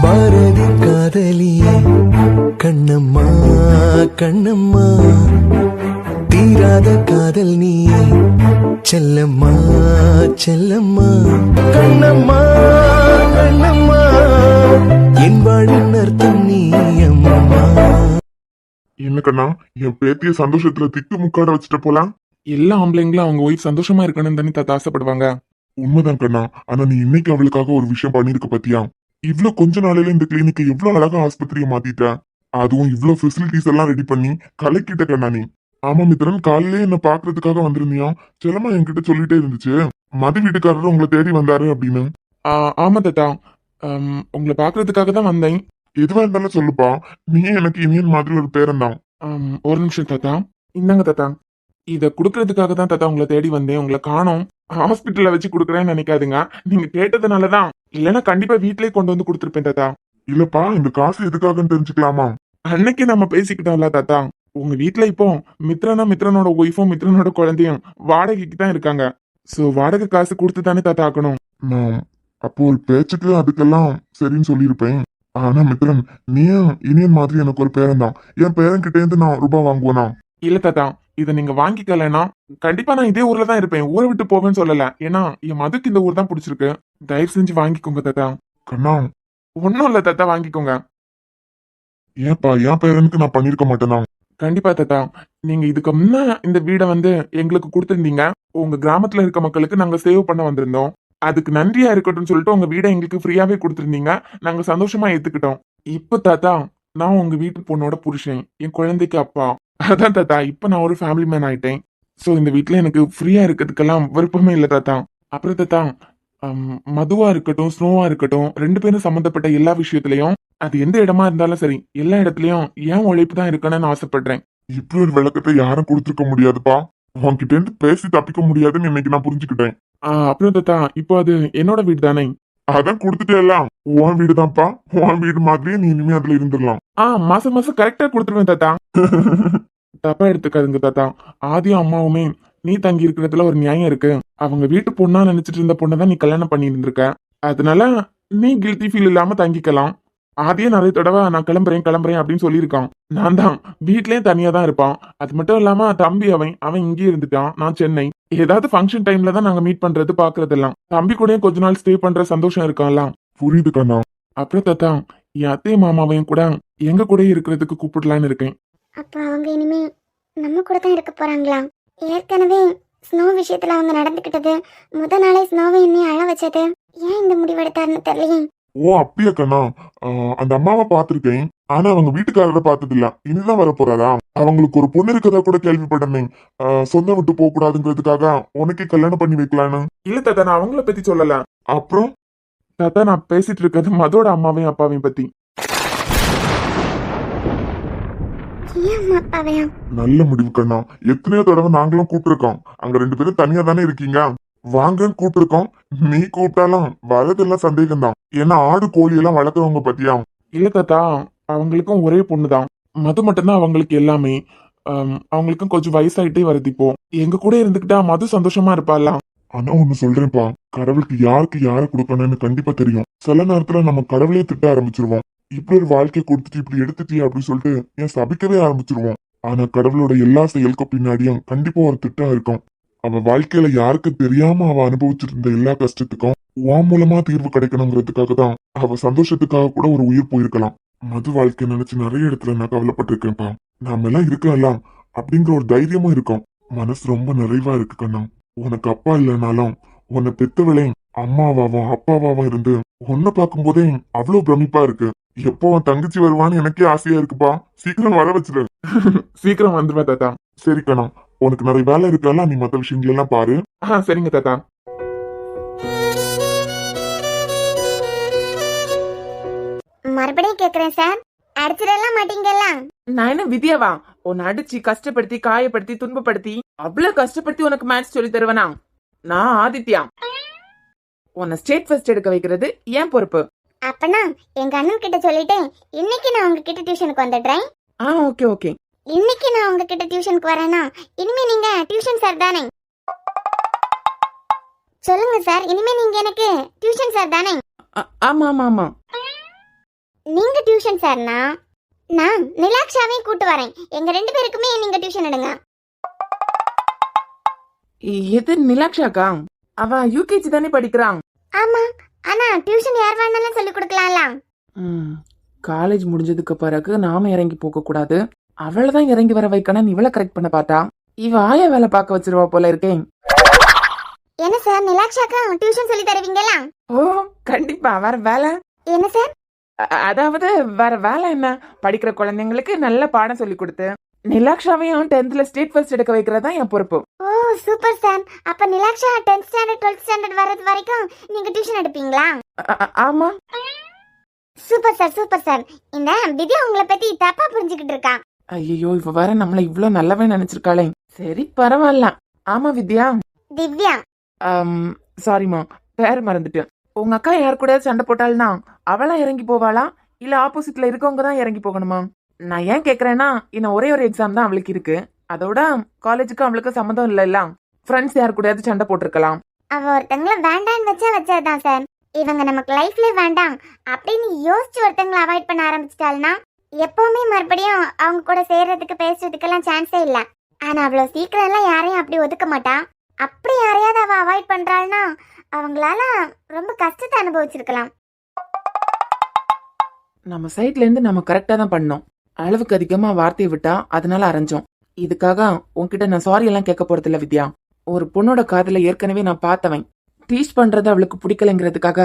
பாரதி காதலியே கண்ணம்மா கண்ணம்மா, தீராத காதல் நீயே செல்லம்மா செல்லம்மா, கண்ணம்மா கண்ணம்மா, என் வாழின் அர்த்தம் நீ அம்மா. என்னக்கண்ணா, என் பேத்திய சந்தோஷத்துல திக்கு முக்காட வச்சுட்டு போலாம். எல்லா ஆம்பளைங்களும் அவங்க ஒய்ஃப் சந்தோஷமா இருக்கணும்னு தானே தாத்தா ஆசைப்படுவாங்க. உண்மைதான் கண்ணா, ஆனா நீ இன்னைக்கு அவளுக்காக ஒரு விஷயம் பண்ணிருக்க பாத்தியா? இவ்ளோ கொஞ்ச நாளையில இந்த கிளினிக்கை எவ்வளவு அழகா ஆஸ்பத்திரியை மாத்திட்ட. அதுவும் இவ்வளவு ஃபெசிலிட்டிஸ் எல்லாம் ரெடி பண்ணி கலக்கிட்ட கண்ணா நீ. ஆமா மித்ரன், காலையிலே என்ன பாக்குறதுக்காக வந்திருந்தியா? செல்லமா என்கிட்ட சொல்லிட்டே இருந்துச்சு மது வீட்டுக்காரர் உங்களை தேடி வந்தாரு அப்படின்னு. ஆமா தாத்தா, உங்களை பாக்குறதுக்காக தான் வந்தேன். எதுவா இருந்தாலும் சொல்லுப்பா, நீ எனக்கு இனியன் மாதிரி ஒரு பேரன் தான். ஒரு நிமிஷம் தாத்தா, இந்தாங்க தாத்தா. இத குடுக்கறதுக்காக தான் தாத்தா உங்களை தேடி வந்தேன். உங்களை காணோம், ஹாஸ்பிட்டல்ல வச்சு குடுக்கறேன்னு நினைக்காதுங்க. நீங்க கேட்டதுனாலதான், இல்லைன்னா கண்டிப்பா வீட்லயே கொண்டு வந்து கொடுத்துருப்பேன் தாத்தா. இல்லப்பா, இந்த காசு எதுக்காகன்னு தெரிஞ்சுக்கலாமா? அன்னைக்கு நம்ம பேசிக்கிட்டோம்ல தாத்தா, உங்க வீட்ல இப்போ மித்ரனோட ஒய்ஃபும் மித்ரனோட குழந்தையும் வாடகைக்கு தான் இருக்காங்க. சோ வாடகை காசு கொடுத்து தானே தாத்தா ஆக்கணும். நான் அப்போ ஒரு பேச்சுக்கு அதுக்கெல்லாம் சரின்னு சொல்லியிருப்பேன். ஆனா மித்ரன், நீயும் இனியன் மாதிரி எனக்கு ஒரு பேரன் தான். என் பேரன் கிட்ட இருந்து நான் ரூபாய் வாங்குவேனா? இல்ல தாத்தா, இத நீங்க வாங்கிக்கலன்னா கண்டிப்பா நான் இதே ஊர்ல தான் இருப்பேன். ஊரை விட்டு போவேன்னு சொல்லல. ஏன்னா என் மதுக்கு இந்த ஊர் தான் பிடிச்சிருக்கு. தயவு செஞ்சு வாங்கிக்கோங்க தாத்தா. கண்ணா, ஒன்னும் இல்ல தாத்தா, வாங்கிக்கோங்க. ஏன்பா, என் பேரனுக்கு நான் பண்ணிருக்க மாட்டேனா? கண்டிப்பா தாத்தா, நீங்க இதுக்கு முன்ன இந்த வீடை எங்களுக்கு கொடுத்திருந்தீங்க. உங்க கிராமத்துல இருக்க மக்களுக்கு நாங்க சேவ் பண்ண வந்திருந்தோம். அதுக்கு நன்றியா இருக்கட்டும்னு சொல்லிட்டு உங்க வீடை எங்களுக்கு ஃப்ரீயாவே கொடுத்திருந்தீங்க. நாங்க சந்தோஷமா ஏத்துக்கிட்டோம். இப்ப தாத்தா, நான் உங்க வீட்டு பொண்ணோட புருஷன், என் குழந்தைக்கு அப்பா. அதான் தாத்தா, இப்ப நான் ஒரு ஃபேமிலி மேன் ஆயிட்டேன். சோ இந்த வீட்டுல எனக்கு ஃப்ரீயா இருக்கிறதுக்கெல்லாம் விருப்பமே இல்லை தாத்தா. அப்புறம் தாத்தா, மதுவா இருக்கட்டும், ஸ்னோவா இருக்கட்டும், 2 பேரும் சம்பந்தப்பட்ட எல்லா விஷயத்திலயும், அது எந்த இடமா இருந்தாலும் சரி, எல்லா இடத்துலயும் ஏன் உழைப்பு தான் இருக்கணும்னு ஆசைப்படுறேன். இப்படி ஒரு விளக்கத்தை யாரும் கொடுத்துருக்க முடியாதுப்பா. உன்கிட்ட இருந்து பேசி தப்பிக்க முடியாதுன்னு இன்னைக்கு நான் புரிஞ்சுக்கிட்டேன். அப்புறம் தாத்தா, இப்போ அது என்னோட வீடு தானே. அதான் கொடுத்துட்டே எல்லாம் உன் வீடுதான்ப்பா. உன் வீடு மாதிரியே நீ இனிமே அதுல இருந்துடலாம். மாசம் மாசம் கரெக்டா கொடுத்துருவேன் தாத்தா. தப்பா எடுத்துக்காதுங்க தாத்தா. ஆதியும் அம்மாவுமே நீ தங்கி இருக்கிறதுல ஒரு நியாயம் இருக்கு. அவங்க வீட்டு பொண்ணா நினைச்சிட்டு இருந்த பொண்ணை தான் நீ கல்யாணம் பண்ணி இருந்திருக்க. அதனால நீ கில்ட்டி ஃபீல் இல்லாம தங்கிக்கலாம். ஆதியே நிறைய தடவை நான் கிளம்புறேன் அப்படின்னு சொல்லியிருக்கான். நான் தான் வீட்லயே தனியா தான் இருப்பான். அது மட்டும் இல்லாம தம்பி அவன் இங்கே இருந்துட்டான், நான் சென்னை. ஏதாவது ஃபங்க்ஷன் டைம்ல தான் நாங்க மீட் பண்றது பாக்குறதெல்லாம். தம்பி கூட கொஞ்ச நாள் ஸ்டே பண்ற சந்தோஷம் இருக்கான்லாம். புரியுது கண்ணா. அப்புறம் தாத்தா, என் அத்தை மாமாவையும் கூட எங்க கூட இருக்கிறதுக்கு கூப்பிடலான்னு இருக்கேன். அப்ப அவங்க இனிமே நம்ம கூட தான் இருக்க போறாங்களா? ஏற்கனவே ஸ்னோ விஷயத்துல அவங்க நடந்துக்கிட்டது, முத நாளே ஸ்னோவை என்னையும் அழ வச்சது, ஏன் இந்த முடிவெடுத்தாருன்னு தெரியலையே. ஓ அப்படியா கண்ணா? அந்த அம்மாவை பாத்திருக்கேன், ஆனா அவங்க வீட்டுக்காரரை பார்த்தது இல்ல. இனிதான் வர போறாரா? அவங்களுக்கு ஒரு பொண்ணு இருக்கதா கூட கேள்விப்பட்டேன். சொந்தம் விட்டு போக கூடாதுங்கிறதுக்காக உனக்கே கல்யாணம் பண்ணி வைக்கலான்னு. இல்ல தாத்தா, நான் அவங்கள பத்தி சொல்லல. அப்புறம் தாத்தா, நான் பேசிட்டு இருக்கிறது மதோட அம்மாவையும் அப்பாவையும் பத்தி. நல்ல முடிவு கண்ணா. எத்தனையோ தடவை நாங்களும் கூப்பிட்டுருக்கோம். அங்க 2 பேரும் தனியா தானே இருக்கீங்க, வாங்கன்னு கூப்பிட்டுருக்கோம். நீ கூப்பிட்டாலும் வரதெல்லாம் சந்தேகம் தான். ஏன்னா ஆடு கோழி எல்லாம் வளர்க்குறவங்க பத்தியா? இல்ல தாத்தா, அவங்களுக்கும் ஒரே பொண்ணுதான். மது மட்டும்தான் அவங்களுக்கு எல்லாமே. அவங்களுக்கும் கொஞ்சம் வயசாயிட்டே வருது. இப்போ எங்க கூட இருந்துகிட்டா மது சந்தோஷமா இருப்பாளா? ஆனா ஒண்ணு சொல்றேன்ப்பா, கடவுளுக்கு யாருக்கு யார கொடுக்கணும்னு கண்டிப்பா தெரியும். சில நேரத்துல நம்ம கடவுளே திட்ட ஆரம்பிச்சிருவோம். இப்படி ஒரு வாழ்க்கையை கொடுத்துட்டு இப்படி எடுத்துட்டியா அப்படின்னு சொல்லிட்டு ஏன் சபிக்கவே ஆரம்பிச்சிருவோம். ஆனா கடவுளோட எல்லா செயலுக்கும் பின்னாடியும் கண்டிப்பா ஒரு திட்டம் இருக்கும். அவ வாழ்க்கையில யாருக்கு தெரியாம அவ அனுபவிச்சுட்டு இருந்த எல்லா கஷ்டத்துக்கும் உன் மூலமா தீர்வு கிடைக்கணுங்கிறதுக்காக தான். அவ சந்தோஷத்துக்காக கூட ஒரு உயிர் போயிருக்கலாம். மது வாழ்க்கை நினைச்சு நிறைய இடத்துல நான் கவலைப்பட்டிருக்கேன்ப்பா. நாம எல்லாம் இருக்கலாம் அப்படிங்கிற ஒரு தைரியமும் இருக்கும். மனசு ரொம்ப நிறைவா இருக்கு கண்ணா. உனக்கு அப்பா இல்லைனாலும் உன்னை பெத்தவளே அம்மாவாவும் அப்பாவாவும் இருந்து உன்னை பார்க்கும் போதே அவ்வளவு பிரமிப்பா இருக்கு. எப்போ உன் தங்கச்சி வருவான்னு எனக்கே ஆசையா இருக்குப்பா. சீக்கிரம் வர வச்சிரு. சீக்கிரம் வந்துருவேன் தாத்தா. சரி கண்ணா, உனக்கு நிறைய வேலை இருக்கல, நீ மத்த விஷயங்கள் எல்லாம் பாரு. சரிங்க தாத்தா. மறுபடியும் கேக்குறேன் சார், அடிச்சிடலாம் மாட்டீங்கல்ல? நான் என்ன வித்யாவா? உன்னை அடிச்சு கஷ்டப்படுத்தி காயப்படுத்தி துன்பப்படுத்தி அவ்வளவு கஷ்டப்படுத்தி உனக்கு மேட்ச் சொல்லி தருவனா? நான் ஆதித்யா. உன்னை ஸ்டேட் ஃபர்ஸ்ட் எடுக்க வைக்கிறது ஏன் பொறுப்பு. அப்பனா எங்க அண்ணன் கிட்ட சொல்லிட்டேன், இன்னைக்கு நான் உங்ககிட்ட டியூஷனுக்கு வந்துடுறேன். Okay okay. இன்னைக்கு நான் உங்ககிட்ட டியூஷனுக்கு வரேன்னா இனிமே நீங்க டியூஷன் சார் தானே? சொல்லுங்க சார், இனிமே நீங்க எனக்கு டியூஷன் சார் தானே? ஆமா ஆமா ஆமா. நீங்க டியூஷன் சார்னா நான் நிலாக்ஷாவையும் கூட்டு வரேன். எங்க 2 பேருக்குமே நீங்க டியூஷன் எடுங்க. எது நிலாக்ஷாக்கா? அவ யூகேஜி தானே படிக்கிறான். ஆமா, ஆனா டியூஷன் யார் வேணாலும் சொல்லி கொடுக்கலாம்ல. காலேஜ் முடிஞ்சதுக்கு பிறகு நாம இறங்கி போக கூடாது. அவளதான் இறங்கி வர வைக்கணும். இவளை கரெக்ட் பண்ண பார்த்தா இவ ஆயா வேலை பார்க்க வச்சிருவா போல இருக்கேன். என்ன சார், நிலாக்ஷாக்கா டியூஷன் சொல்லி தருவீங்களா? ஓ கண்டிப்பா. வேற வேலை என்ன சார்? அதாவது வேற வேலை என்ன, படிக்கிற குழந்தைங்களுக்கு நல்ல பாடம் சொல்லி கொடுத்து நிலாக்ஷாவையும் 10th ஸ்டேட் ஃபர்ஸ்ட் எடுக்க வைக்கிறதா என் பொறுப்பு. ஓ சூப்பர் சார். அப்ப நிலாக்ஷா 10th ஸ்டாண்டர்ட் 12th ஸ்டாண்டர்ட் வரது வரைக்கும் நீங்க டியூஷன் எடுப்பீங்களா? ஆமா. Super sir, super sir. இந்த வித்யா உங்களை பத்தி தப்பா புரிஞ்சுக்கிட்டு இருக்கா. ஐயோ இவ வேற நம்மள இவ்ளோ நல்லவே நினைச்சிருக்காளே. சரி பரவாயில்ல. ஆமா வித்யா. திவ்யா. சாரிமா, பேர் மறந்துட்டேன். உங்க அக்கா யார் கூட சண்டை போட்டாள்னா அவளா இறங்கி போவாளா இல்ல ஆப்போசிட்ல இருக்கவங்க தான் இறங்கி போகணுமா? நான் ஏன் கேக்குறேன்னா இன்னும் ஒரே ஒரு எக்ஸாம் தான் அவளுக்கு இருக்கு. அதோட காலேஜுக்கு அவளுக்கு சம்மந்தம் இல்ல. ஃப்ரெண்ட்ஸ் யார் கூடயாவது சண்டை போட்டிருக்கலாம். அவ ஒருத்தங்கள வேண்டான்னு வச்சதுதான் சார். இவங்க நமக்கு லைஃப்ல வேண்டாம் அப்படின்னு யோசிச்சு ஒருத்தங்களை அவாய்ட் பண்ண ஆரம்பிச்சிட்டாள்னா எப்பவுமே மறுபடியும் அவங்க கூட சேர்றதுக்கு பேசுறதுக்கெல்லாம் சான்ஸே இல்ல. ஆனா அவ்வளவு சீக்கிரம் எல்லாம் யாரையும் அப்படி ஒதுக்க மாட்டா. அப்படி யாரையாவது அவ அவாய்ட் பண்றாள்னா அவங்களால ரொம்ப கஷ்டத்தை அனுபவிச்சிருக்கலாம். நம்ம சைட்ல இருந்து நம்ம கரெக்டா தான் பண்ணோம். அளவுக்கு அதிகமா வார்த்தையை விட்டா அதனால அரைஞ்சோம். இதுக்காக உன்கிட்ட நான் சாரி எல்லாம் கேட்க போறது இல்ல வித்யா. ஒரு பொண்ணோட காதல ஏற்கனவே நான் பார்த்தவன். டீச் பண்றது அவளுக்கு பிடிக்கலைங்கிறதுக்காக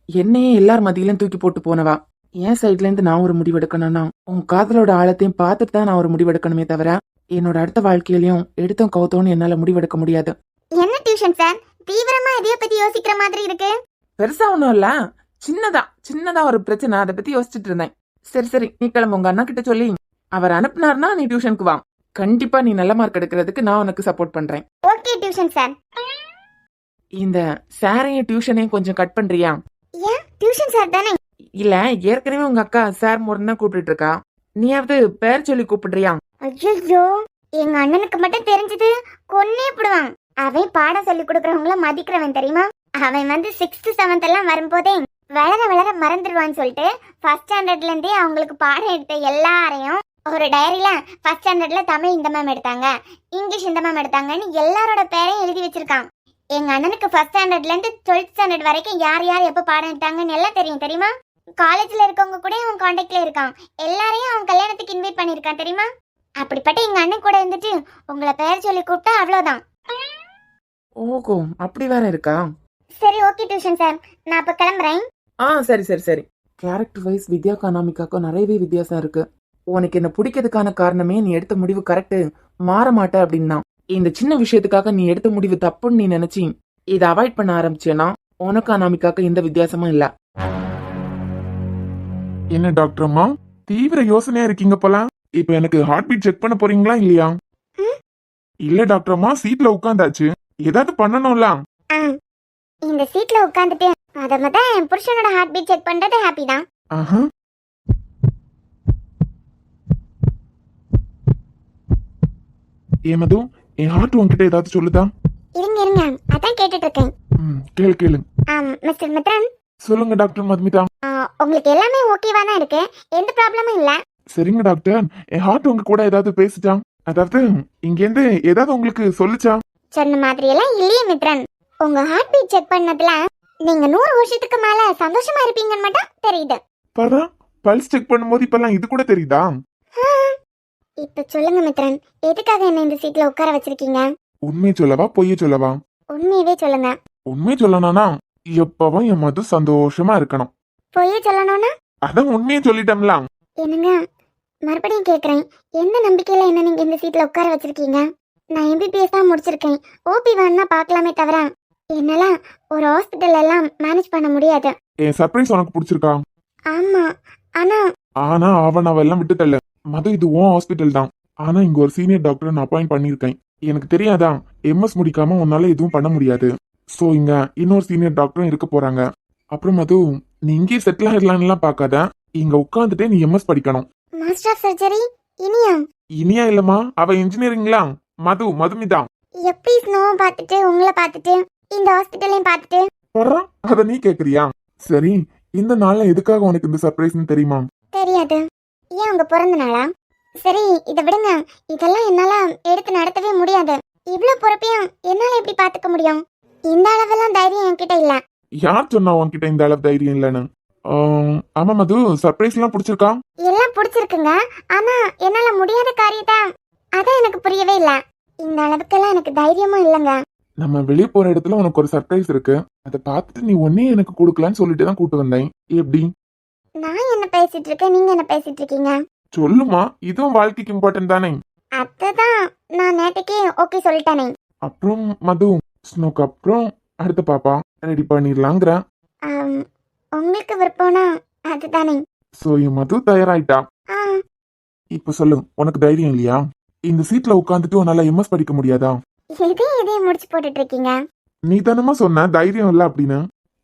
என்னையே எல்லார் மத்தியிலும் தூக்கி போட்டு போனவா. என் சைட்ல இருந்து நான் ஒரு முடிவெடுக்கணும்னா உன் காதலோட ஆழத்தையும் பார்த்துட்டு தான் நான் ஒரு முடிவெடுக்கணுமே தவிர என்னோட அடுத்த வாழ்க்கையிலயும் எடுத்தோம் கவுத்தோன்னு என்னால முடிவெடுக்க முடியாது. என்ன டியூஷன் சார், தீவிரமா இதைய பத்தி யோசிக்கிற மாதிரி இருக்கு. பெருசா ஒண்ணும் இல்ல, சின்னதா ஒரு பிரச்சனை, அதை பத்தி யோசிச்சுட்டு இருந்தேன். சரி நீ கிளம்பு. உங்க அண்ணா கிட்ட சொல்லி அவர் அனுப்புனார்னா நீ டியூஷனுக்கு வா. கண்டிப்பா நீ நல்ல மார்க் எடுக்கிறதுக்கு நான் உனக்கு சப்போர்ட் பண்றேன். Okay tuition sir. இந்த சாரையும் டியூஷனையும் கொஞ்சம் கட் பண்றியா? ஏன், டியூஷன் சார் தானே. இல்ல ஏற்கனவே உங்க அக்கா சார் முறைன்னு தான் கூப்பிட்டு இருக்கா. நீயாவது பேர் சொல்லி கூப்பிடுறியா? ஐயோ, எங்க அண்ணனுக்கு மட்டும் தெரிஞ்சது கொன்னே போடுவான். அவன் பாடம் சொல்லி கொடுக்கறவங்கள மதிக்கிறவன் தெரியுமா? அவன் 6th 7th எல்லாம் வரும்போதே வளர மறந்துடுவான்னு சொல்லிட்டு ஃபர்ஸ்ட் ஸ்டாண்டர்ட்ல இருந்தே அவங்களுக்கு பாடம் எடுத்த எல்லாரையும் ஒரு டைரியில ஃபர்ஸ்ட் ஸ்டாண்டர்ட்ல தமிழ் இந்த மேம் எடுத்தாங்க, இங்கிலீஷ் இந்த மேம் எடுத்தாங்கன்னு எல்லாரோட பேரையும் எழுதி வச்சிருக்கான். எங்க அண்ணனுக்கு ஃபர்ஸ்ட் ஸ்டாண்டர்ட்ல இருந்து 12th ஸ்டாண்டர்ட் வரைக்கும் யார் எப்ப பாடம் எடுத்தாங்கன்னு எல்லாம் தெரியுமா? காலேஜ்ல இருக்கவங்க கூட அவன் கான்டாக்ட்ல இருக்கான். எல்லாரையும் அவன் கல்யாணத்துக்கு இன்வைட் பண்ணிருக்கான் தெரியுமா? அப்படிப்பட்ட எங்க அண்ணன் கூட இருந்துட்டு உங்களை பேர் சொல்லி கூப்பிட்டா அவ்வளவுதான். ஓகோ அப்படி வேற இருக்கா? சரி ஓகே டியூஷன் சார், நான் அப்ப கிளம்புறேன். சரி. கேரக்டர் வைஸ் வித்யாக்கும் அனாமிகாக்கும் நிறையவே வித்தியாசம் இருக்கு. உனக்கு என்ன பிடிக்கிறதுக்கான காரணமே நீ எடுத்த முடிவு கரெக்ட், மாற மாட்ட அப்படின்னா. இந்த சின்ன விஷயத்துக்காக நீ எடுத்த முடிவு தப்புன்னு நீ நினைச்சி இதை அவாய்ட் பண்ண ஆரம்பிச்சேன்னா உனக்கு அனாமிகாக்கு எந்த வித்தியாசமும் இல்ல. என்ன டாக்டர் அம்மா தீவிர யோசனையா இருக்கீங்க போல. இப்ப எனக்கு ஹார்ட் பீட் செக் பண்ண போறீங்களா இல்லையா? இல்ல டாக்டர் அம்மா, சீட்ல உட்காந்தாச்சு, ஏதாவது பண்ணணும்ல. இந்த சீட்ல உட்கார்ந்துட்டு அத என் புருஷனோட ஹார்ட் பீட் செக் பண்றது ஹாப்பி தான். ஏமது, என் ஹார்ட் உன்கிட்ட ஏதாவது சொல்லுதா? இருங்க அதான் கேட்டுட்டு இருக்கேன். கேளு. மிஸ்டர் மித்ரன். சொல்லுங்க டாக்டர் மதுமிதா. உங்களுக்கு எல்லாமே ஓகேவா தான் இருக்கு, எந்த ப்ராப்ளமும் இல்ல. சரிங்க டாக்டர், என் ஹார்ட் உங்க கூட ஏதாவது பேசுச்சா? அதாவது இங்க இருந்து ஏதாவது உங்களுக்கு சொல்லுச்சா? சொன்ன மாதிரி எல்லாம் இல்லையே மித்ரன். உங்க ஹார்ட் பீட் செக் பண்ணதுல நீங்க 100 வருஷத்துக்கு மேல சந்தோஷமா இருப்பீங்கன்னு மட்டும் தெரியுது. பாரா, பல்ஸ் செக் பண்ணும்போது இப்பெல்லாம் இது கூட தெரியுதா? இப்ப சொல்லுங்க மித்ரன், எதுக்காக என்ன இந்த சீட்ல உட்கார வச்சிருக்கீங்க? உண்மையை சொல்லவா பொய்யை சொல்லவா? உண்மையவே சொல்லுங்க. உண்மையை சொல்லணும்னா எப்பவும் என் மது சந்தோஷமா இருக்கணும். பொய்ய சொல்லணும்னா? அதான் உண்மையை சொல்லிட்டோம்ல. என்னங்க, மறுபடியும் கேக்குறேன், எந்த நம்பிக்கையில என்ன நீங்க இந்த சீட்ல உட்கார வச்சிருக்கீங்க? நான் MBBS தான் முடிச்சிருக்கேன். OP வேணா பார்க்கலாமே தவிர என்னால ஒரு ஹாஸ்பிட்டல் எல்லாம் மேனேஜ் பண்ண முடியாது. என் சர்ப்ரைஸ் உனக்கு பிடிச்சிருக்கா? ஆமா, ஆனா அவன் எல்லாம் விட்டு தள்ள மது, இது உன் ஹாஸ்பிட்டல் தான். ஆனா இங்க ஒரு சீனியர் டாக்டர் நான் அப்பாயிண்ட் பண்ணிருக்கேன். எனக்கு தெரியாதா, MS முடிக்காம உன்னால எதுவும் பண்ண முடியாது. சோ இங்க இன்னொரு சீனியர் டாக்டரும் இருக்க போறாங்க. அப்புறம் மது, நீ இங்கே செட்டில் ஆயிடலாம்லாம் பாக்காத, இங்க உட்காந்துட்டே நீ MS படிக்கணும். மாஸ்டர் ஆஃப் சர்ஜரி இனியா இல்லம்மா, அவ இன்ஜினியரிங்ல மதுமிதா. எப்படி ஸ்னோவை பார்த்துட்டு உங்களை பார்த்துட்டு இந்த ஹாஸ்பிட்டலையும் பார்த்துட்டு அத நீ கேக்குறியா? சரி, இந்த நாள்ல எதுக்காக உனக்கு இந்த சர்ப்ரைஸ்னு தெரியுமா? தெரியாது. ஏன் உங்க பிறந்த நாளா? சரி இதை விடுங்க. இதெல்லாம் என்னால எடுத்து நடத்தவே முடியாது. இவ்வளவு பொறுப்பையும் என்னால எப்படி பாத்துக்க முடியும்? இந்த அளவெல்லாம் தைரியம் என்கிட்ட இல்ல. யார் சொன்னா உன்கிட்ட இந்த அளவு தைரியம் இல்லைன்னு? ஆமா மது, சர்ப்ரைஸ் எல்லாம் பிடிச்சிருக்கா? எல்லாம் பிடிச்சிருக்குங்க. ஆனா என்னால முடியாத காரியத்தை அதான் எனக்கு புரியவே இல்ல. இந்த அளவுக்கெல்லாம் எனக்கு தைரியமும் இல்லைங்க. நம்ம வெளியே போற இடத்துல உனக்கு ஒரு சர்ப்ரைஸ் இருக்கு. அதை பார்த்துட்டு நீ ஒன்னே எனக்கு கொடுக்கலான்னு சொல்லிட்டு தான் கூட்டு வந்தேன். எப்படி? நான் என்ன பேசிட்டு இருக்கேன், நீங்க என்ன பேசிட்டு இருக்கீங்க? சொல்லுமா, இதுவும் வாழ்க்கைக்கு இம்பார்ட்டன்ட் தானே. அதுதான் நான் நேற்றுக்கே ஓகே சொல்லிட்டேனே. அப்புறம் மது, ஸ்னோக்கு அப்புறம் அடுத்த பாப்பா ரெடி பண்ணிடலாங்கிற. ஆம், உங்களுக்கு விருப்பம்னா அதுதானே. சோ என் மது தயாராயிட்டா. ஆ, இப்ப சொல்லு, உனக்கு தைரியம் இல்லையா? இந்த சீட்ல உட்காந்துட்டு உன்னால எம்எஸ் படிக்க முடியாதா? எதையும் முடிச்சு போட்டுட்டு இருக்கீங்க. நீ தானமா சொன்ன தைரியம் இல்ல அப்படின்னு.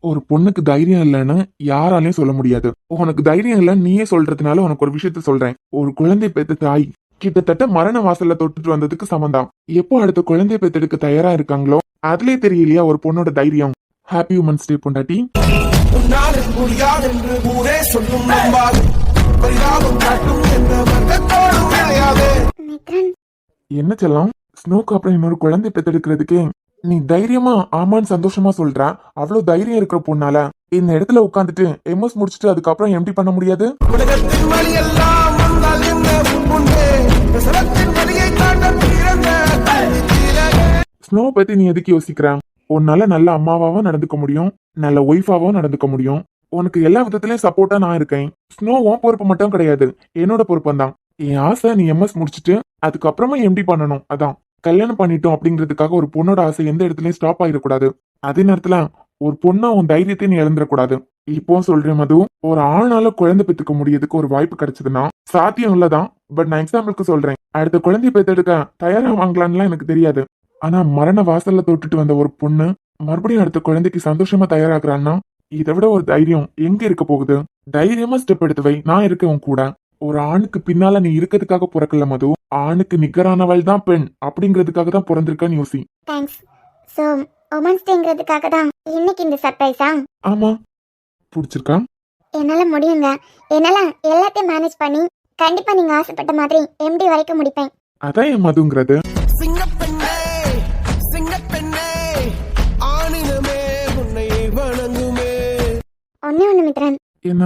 ஒரு பொண்ணுக்கு தைரியம் இல்லைன்னு யாராலையும் சொல்ல முடியாது. உனக்கு தைரியம் இல்லைன்னு நீயே சொல்றதுனால உனக்கு ஒரு விஷயத்த சொல்றேன். ஒரு குழந்தை பெத்த தாய் கிட்டத்தட்ட மரண வாசல்ல தொட்டுட்டு வந்ததுக்கு சமந்தான். எப்போ அடுத்த குழந்தை பெத்தெடுக்க தயாரா இருக்காங்களோ அதுலயே தெரியலையா ஒரு பொண்ணோட தைரியம். ஹாப்பி உமன்ஸ் டே பொண்டாட்டி. உன்னால் முடியாது என்று ஊரே சொல்லும் நம்பாது பரிதாபம் காட்டும் என்ற வர்க்கத்தோடும் கிடையாது. மித்ரன், என்ன செல்லம், ஸ்னோக்கு அப்புறம் இன்னொரு குழந்தை பெத்தெடுக்கிறதுக்கு நீ தைரியமா ஆமான்னு சந்தோஷமா சொல்ற. அவ்வளவு தைரியம் இருக்கிற பொண்ணால இந்த இடத்துல உட்காந்துட்டு எம்எஸ் முடிச்சுட்டு அதுக்கப்புறம் எம்டி பண்ண முடியாது? உலகத்தின் வழி எல்லாம் வந்தால் என்ன உண்டே பிரசவத்தின் வழியை தாண்ட பிறந்த கல்வித்தீரகே. ஸ்னோ பத்தி நீ எதுக்கு யோசிக்கிற? உன்னால நல்ல அம்மாவாவும் நடந்துக்க முடியும், நல்ல ஒய்ஃபாவும் நடந்துக்க முடியும். உனக்கு எல்லா விதத்திலயும் சப்போர்ட்டா நான் இருக்கேன். ஸ்னோ உன் பொறுப்பு மட்டும் கிடையாது, என்னோட பொறுப்பந்தான். என் ஆசை நீ எம்எஸ் முடிச்சுட்டு அதுக்கப்புறமா எம்டி பண்ணணும். அதான் கல்யாணம் பண்ணிட்டோம் அப்படிங்கிறதுக்காக ஒரு பொண்ணோட ஆசை எந்த இடத்துலயும் ஸ்டாப் ஆயிடக்கூடாது. அதே நேரத்துல ஒரு பொண்ணா உன் தைரியத்தை நீ இழந்துடக்கூடாது. இப்போ சொல்றேன் மது, ஒரு ஆணால குழந்தை பெற்றுக்க முடியறதுக்கு ஒரு வாய்ப்பு கிடைச்சதுன்னா சாத்தியம் இல்லதான். பட் நான் எக்ஸாம்பிளுக்கு சொல்றேன். அடுத்த குழந்தை பெற்றெடுக்க தயாரா வாங்கலான்லாம் எனக்கு தெரியாது. ஆனா மரண வாசல்ல தொட்டுட்டு வந்த ஒரு பொண்ணு மறுபடியும் அடுத்த குழந்தைக்கு சந்தோஷமா தயாராகிறான்னா இதை விட ஒரு தைரியம் எங்க இருக்க போகுது? தைரியமா ஸ்டெப் எடுத்து வை, நான் இருக்கேன் உன் கூட. ஒரு ஆணுக்கு பின்னால நீ இருக்கிறதுக்காக பிறக்கல மது, ஆணுக்கு நிகரானவள் தான் பெண் அப்படிங்கிறதுக்காக தான் பிறந்திருக்கான்னு யோசி. தேங்க்ஸ். ஸோ உமன்ஸ் டேங்கிறதுக்காக தான் இன்னைக்கு இந்த சர்ப்ரைஸா? ஆமா, பிடிச்சிருக்கா? என்னால முடியுங்க. என்னால எல்லாத்தையும் மேனேஜ் பண்ணி கண்டிப்பா நீங்க ஆசைப்பட்ட மாதிரி எம்டி வரைக்கும் முடிப்பேன். அதான் என் மதுங்கிறது. சிங்கப்பெண்ணே சிங்கப்பெண்ணே ஆணினமே உன்னை வணங்குமே. ஒண்ணு மித்ரன், என்ன?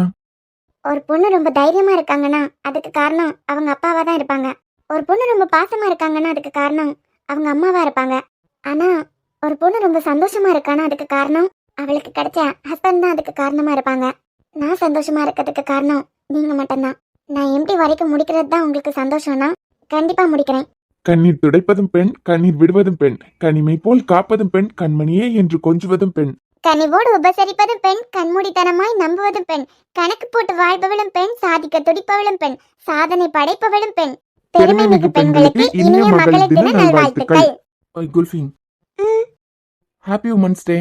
ஒரு பொண்ணு ரொம்ப தைரியமா இருக்காங்கன்னா அதுக்கு காரணம் அவங்க அப்பாவா தான் இருப்பாங்க. ஒரு பொண்ணு ரொம்ப பாசமா இருக்காங்கன்னா அதுக்கு காரணம் அவங்க அம்மாவா இருப்பாங்க. ஆனா ஒரு பொண்ணு ரொம்ப சந்தோஷமா இருக்கானா அதுக்கு காரணம் அவளுக்கு கிடைச்ச ஹஸ்பண்ட் தான் அதுக்கு காரணமா இருப்பாங்க. நான் சந்தோஷமா இருக்கிறதுக்கு காரணம் நீங்க மட்டும்தான். நான் எம்டி வரைக்கும் முடிக்கிறது தான் உங்களுக்கு சந்தோஷம்னா கண்டிப்பா முடிக்கிறேன். கண்ணீர் துடைப்பதும் பெண், கண்ணீர் விடுவதும் பெண், கனிமை போல் காப்பதும் பெண், கண்மணியே என்று கொஞ்சுவதும் பெண், கனிவோடு உபசரிப்பதும் பெண், கண்மூடித்தனமாய் நம்புவதும் பெண், கணக்கு போட்டு வாழ்பவளும் பெண், சாதிக்க துடிப்பவளும் பெண், சாதனை படைப்பவளும் பெண். பெருமை மிகு பெண்களுக்கு இனிய மகளிர் தின நல்வாழ்த்துக்கள். ஓய் குல்ஃபி, ஹாப்பி உமன்ஸ் டே.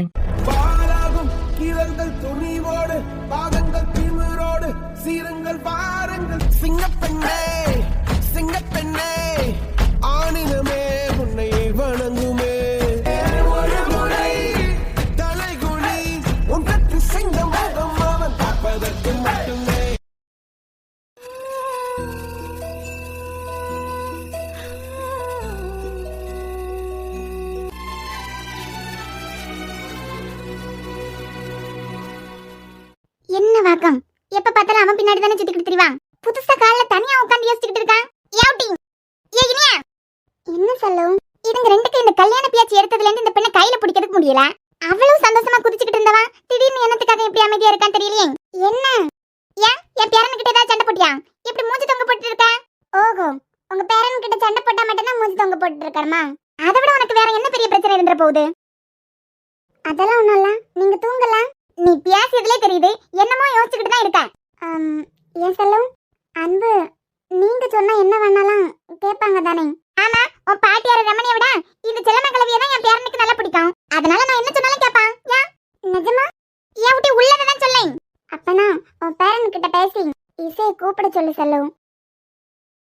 பாலாகும் கீரங்கள் துணிவோடு பாதங்கள் திமிரோடு சீரங்கள் பாருங்கள். சிங்கப்பெண்ணே சிங்கப்பெண்ணே ஆணினமே உன்னை வணங்குமே. ஒரு முறை தலைகுனி உன் கற்று சிங்க முகம் அவன் பார்ப்பதற்கு மட்டுமே. என்ன வாக்கம், எப்ப பார்த்தாலும் அவன் பின்னாடி தானே சுத்திக்கிட்டு திரிவான். புதுசா காலைல தனியா உட்காந்து யோசிச்சுக்கிட்டு இருக்கான். யாவுட்டி ஏ இனியா, என்ன சொல்லும்? இதுங்க ரெண்டுக்கு இந்த கல்யாண பேச்சு எடுத்ததுல இருந்து இந்த பெண்ணை கையில பிடிக்கிறதுக்கு முடியல. அவ்வளவு சந்தோஷமா குதிச்சுக்கிட்டு இருந்தவா திடீர்னு என்னத்துக்காக எப்படி அமைதியா இருக்கான்னு தெரியலையே. என்ன ஏன் என் பேரன் கிட்ட ஏதாவது சண்டை போட்டியா? இப்படி மூஞ்சி தொங்க போட்டு இருக்க? ஓஹோ, உங்க பேரன் கிட்ட சண்டை போட்டா மட்டும்தான் மூஞ்சி தொங்க போட்டு இருக்காருமா? அதை விட உனக்கு வேற என்ன பெரிய பிரச்சனை இருந்துற போகுது? அதெல்லாம் ஒண்ணும் இல்ல, நீங்க தூங்கலாம். நீ பேசியதுலே தெரியுது என்னமோ யோசிச்சுக்கிட்டு தான் இருக்க. ஏன் சொல்லும் அன்பு, நீங்க சொன்னா என்ன வேணாலும் கேட்பாங்க தானே? ஆமா, உன் பாட்டியார ரமணியை விட இந்த செல்லம கிழவியை தான் என் பேரனுக்கு நல்லா பிடிக்கும். அதனால நான் என்ன சொன்னாலும் கேட்பான். ஏன் நிஜமா? ஏன் விட்டு உள்ளதான் சொல்லேன். அப்பனா உன் பேரன் கிட்ட பேசி இசையை கூப்பிட சொல்லி சொல்லும்.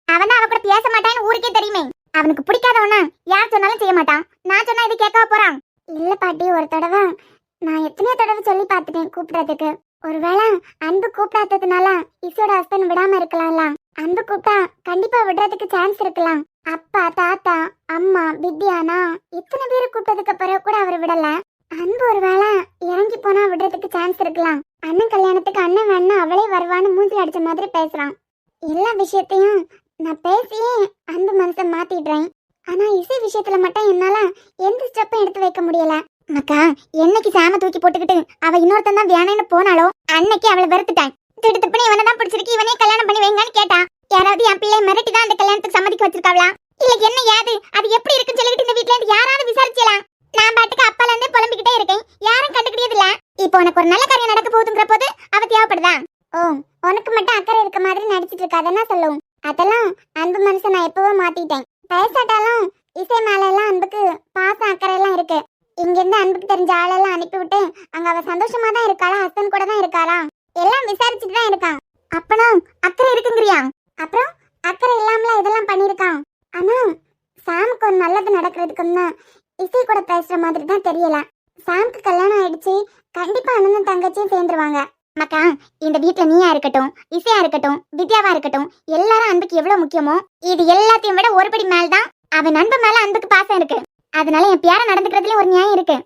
அவன் அவ கூட பேச மாட்டான்னு ஊருக்கே தெரியுமே. அவனுக்கு பிடிக்காதவனா யார் சொன்னாலும் செய்ய மாட்டான். நான் சொன்னா இது கேட்க போறான். இல்ல பாட்டி, ஒரு தடவை நான் எத்தனையோ தடவை சொல்லி பார்த்துட்டேன் கூப்பிடுறதுக்கு. ஒருவேளை அன்பு கூப்பிடாததுனால இசையோட ஹஸ்பண்ட் விடாம இருக்கலாம்ல. அன்பு கூப்பிட்டா கண்டிப்பா விடுறதுக்கு சான்ஸ் இருக்கலாம். அப்பா, தாத்தா, அம்மா, வித்யானா இத்தனை பேரை கூப்பிட்டதுக்கு பிறகு கூட அவர் விடல. அன்பு ஒருவேளை இறங்கி போனா விடுறதுக்கு சான்ஸ் இருக்கலாம். அண்ணன் கல்யாணத்துக்கு அண்ணன் வேணா அவளே வருவான்னு மூஞ்சி அடிச்ச மாதிரி பேசுறான். எல்லா விஷயத்தையும் நான் பேசியே அன்பு மனசை மாத்திடுறேன். ஆனா இசை விஷயத்துல மட்டும் என்னால எந்த ஸ்டெப்பும் எடுத்து வைக்க முடியல. அக்கா, என்னைக்கு சாம தூக்கி போட்டுக்கிட்டு அவ இன்னொருத்தன் தான் வேணான்னு போனாலோ அன்னைக்கு அவளை வெறுத்துட்டேன். திடுத்துப்புனே இவனை தான் பிடிச்சிருக்கு, இவனே கல்யாணம் பண்ணி வைங்கன்னு கேட்டா. யாராவது என் பிள்ளை மிரட்டி தான் அந்த கல்யாணத்துக்கு சம்மதிக்க வச்சிருக்காங்களா? இல்ல என்ன ஏது அது எப்படி இருக்குன்னு சொல்லிட்டு இந்த வீட்ல இருந்து யாராவது விசாரிச்சலாம்? நான் பாட்டுக்கு அப்பால இருந்தே புலம்பிக்கிட்டே இருக்கேன், யாரும் கண்டுக்கிட்டது இல்ல. இப்போ உனக்கு ஒரு நல்ல காரியம் நடக்க போகுதுங்கிற போது அவ தேவைப்படுதா? ஓ, உனக்கு மட்டும் அக்கறை இருக்க மாதிரி நடிச்சிட்டு இருக்காதுன்னா சொல்லுவோம். அதெல்லாம் அன்பு மனசை நான் எப்பவோ மாத்திட்டேன். பேசாட்டாலும் இசை மேல எல்லாம் அன்புக்கு பாசம் அக்கறை எல்லாம் இருக்கு. இங்க இருந்து அன்புக்கு தெரிஞ்ச ஆளெல்லாம் அனுப்பி விட்டு அங்க அவ சந்தோஷமா தான் இருக்காளா, ஹஸ்பண்ட் கூட தான் இருக்காளா எல்லாம் விசாரிச்சுட்டு தான் இருக்கான். அப்பனா அக்கறை இருக்குங்கிறியா? அப்புறம் அக்கறை இல்லாமல இதெல்லாம் பண்ணிருக்கான். ஆனா சாமுக்கு ஒரு நல்லது நடக்கிறதுக்குன்னு இசை கூட பேசுற மாதிரி தான் தெரியல. சாமுக்கு கல்யாணம் ஆயிடுச்சு, கண்டிப்பா அண்ணனும் தங்கச்சியும் சேர்ந்துருவாங்க. மக்கா, இந்த வீட்டுல நீயா இருக்கட்டும், இசையா இருக்கட்டும், வித்யாவா இருக்கட்டும், எல்லாரும் அன்புக்கு எவ்வளவு முக்கியமோ இது எல்லாத்தையும் விட ஒருபடி மேல்தான் அவன் அன்பு மேல அன்புக்கு பாசம் இருக்கு. அதனால என் பேர நடந்துக்கிறதுல ஒரு நியாயம் இருக்கு.